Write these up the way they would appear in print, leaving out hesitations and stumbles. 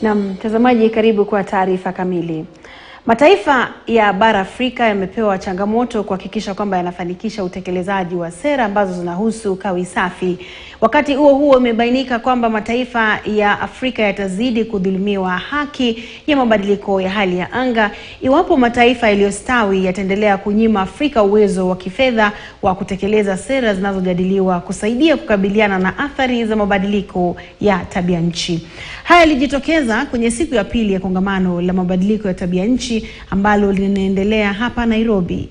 Na mtazamaji, karibu kwa taarifa kamili. Mataifa ya bara Afrika yamepewa changamoto kuhakikisha kwamba yanafanikisha utekelezaji wa sera ambazo zinahusu kawi safi. Wakati huo imebainika kwamba mataifa ya Afrika yatazidi kudhulumiwa haki ya mabadiliko ya hali ya anga iwapo mataifa yaliyostawi yataendelea kunyima Afrika uwezo wa kifedha wa kutekeleza sera zinazojadiliwa kusaidia kukabiliana na athari za mabadiliko ya tabia nchi. Haya yalijitokeza kwenye siku ya pili ya kongamano la mabadiliko ya tabia nchi ambalo linaendelea hapa Nairobi.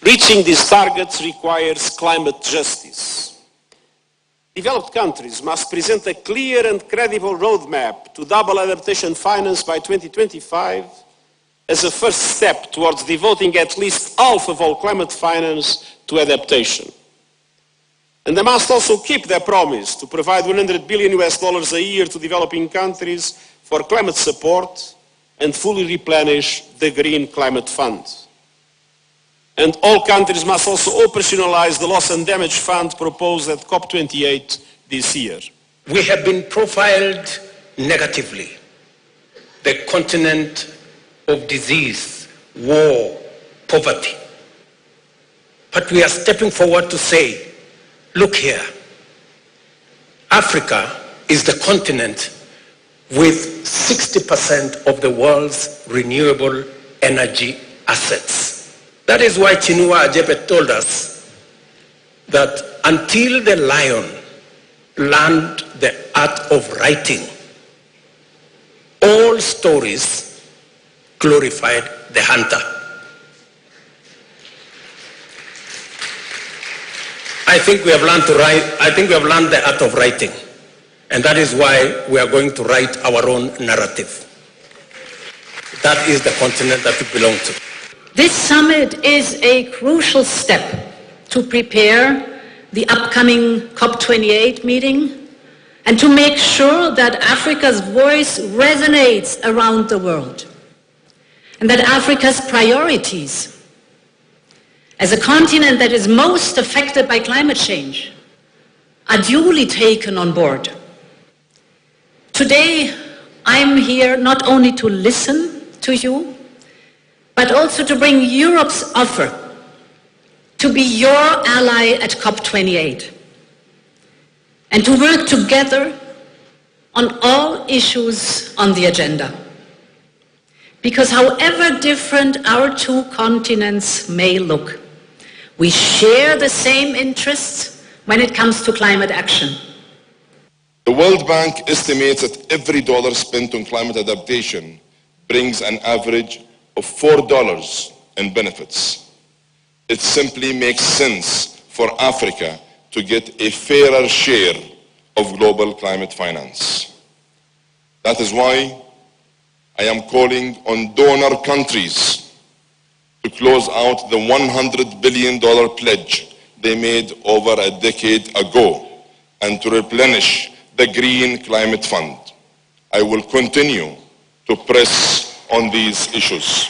Reaching these targets requires climate justice. Developed countries must present a clear and credible roadmap to double adaptation finance by 2025 as a first step towards devoting at least half of all climate finance to adaptation. And they must also keep their promise to provide $100 billion a year to developing countries for climate support and fully replenish the Green Climate Fund. And all countries must also operationalize the Loss and Damage Fund proposed at COP28 this year. We have been profiled negatively. The continent of disease, war, poverty. But we are stepping forward to say, look here, Africa is the continent with 60% of the world's renewable energy assets. That is why Chinua Achebe told us that until the lion learned the art of writing, all stories glorified the hunter. I think we have learned to write. I think we have learned the art of writing, and that is why we are going to write our own narrative. That is the continent that we belong to. This summit is a crucial step to prepare the upcoming COP28 meeting and to make sure that Africa's voice resonates around the world and that Africa's priorities as a continent that is most affected by climate change are duly taken on board. Today, I'm here not only to listen to you, but also to bring Europe's offer to be your ally at COP28 and to work together on all issues on the agenda. Because however different our two continents may look, we share the same interests when it comes to climate action. The World Bank estimates that every dollar spent on climate adaptation brings an average of $4 in benefits. It simply makes sense for Africa to get a fairer share of global climate finance. That is why I am calling on donor countries to close out the $100 billion pledge they made over a decade ago and to replenish the Green Climate Fund. I will continue to press on these issues.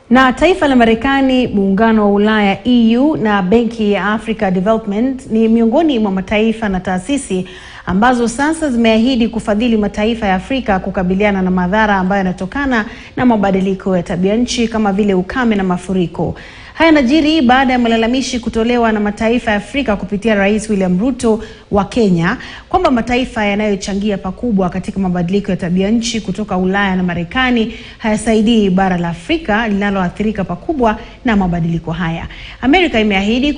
Na taifa la Marekani, Muungano wa Ulaya EU na Benki ya Africa Development ni miongoni mwa mataifa na taasisi ambazo sasa zimeahidi kufadhili mataifa ya Afrika kukabiliana na madhara ambayo yanatokana na mabadiliko ya tabia nchi kama vile ukame na mafuriko. Haya yanajiri baada ya malalamishi kutolewa na mataifa ya Afrika kupitia Rais William Ruto wa Kenya kwamba mataifa yanayochangia pakubwa katika mabadiliko ya tabia nchi kutoka Ulaya na Marekani hayasaidii bara la Afrika linaloathirika pakubwa na mabadiliko haya. Amerika imeahidi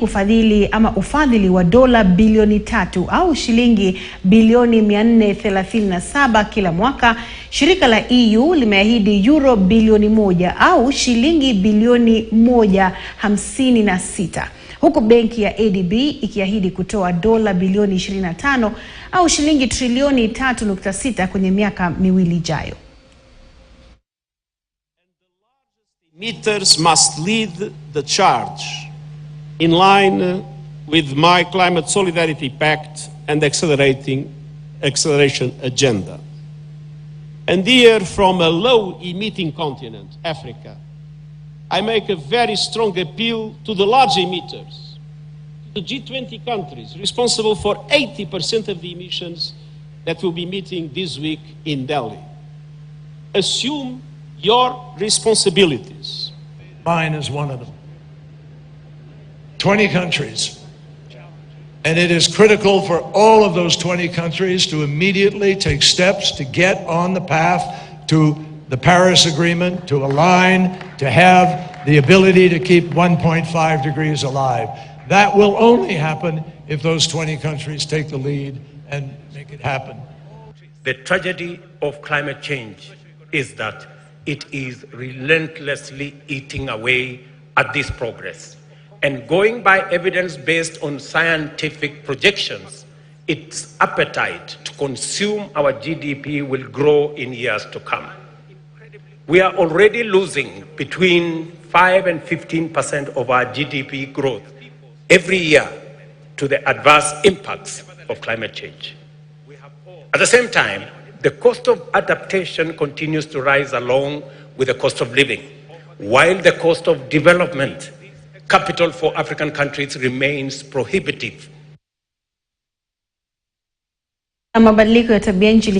ufadhili wa dola bilioni 3 au shilingi bilioni 437 kila mwaka. Shirika la EU limeahidi euro bilioni 1 au shilingi bilioni 156, huku benki ya ADB ikiahidi kutoa dola bilioni 25 au shilingi trilioni 3.6 kwenye miaka miwili ijayo. Emitters must lead the charge in line with my Climate Solidarity Pact and acceleration agenda. And here, from a low-emitting continent, Africa, I make a very strong appeal to the large emitters, the G20 countries responsible for 80% of the emissions that will be meeting this week in Delhi. Assume your responsibilities. Mine is one of them. 20 countries. And it is critical for all of those 20 countries to immediately take steps to get on the path to the Paris Agreement, to align, to have the ability to keep 1.5 degrees alive. That will only happen if those 20 countries take the lead and make it happen. The tragedy of climate change is that it is relentlessly eating away at this progress. And going by evidence based on scientific projections, its appetite to consume our GDP will grow in years to come. We are already losing between 5 and 15% of our GDP growth every year to the adverse impacts of climate change. At the same time, the cost of adaptation continues to rise along with the cost of living, while the cost of development capital for African countries remains prohibitive. Mabadiliko ya tabia nchi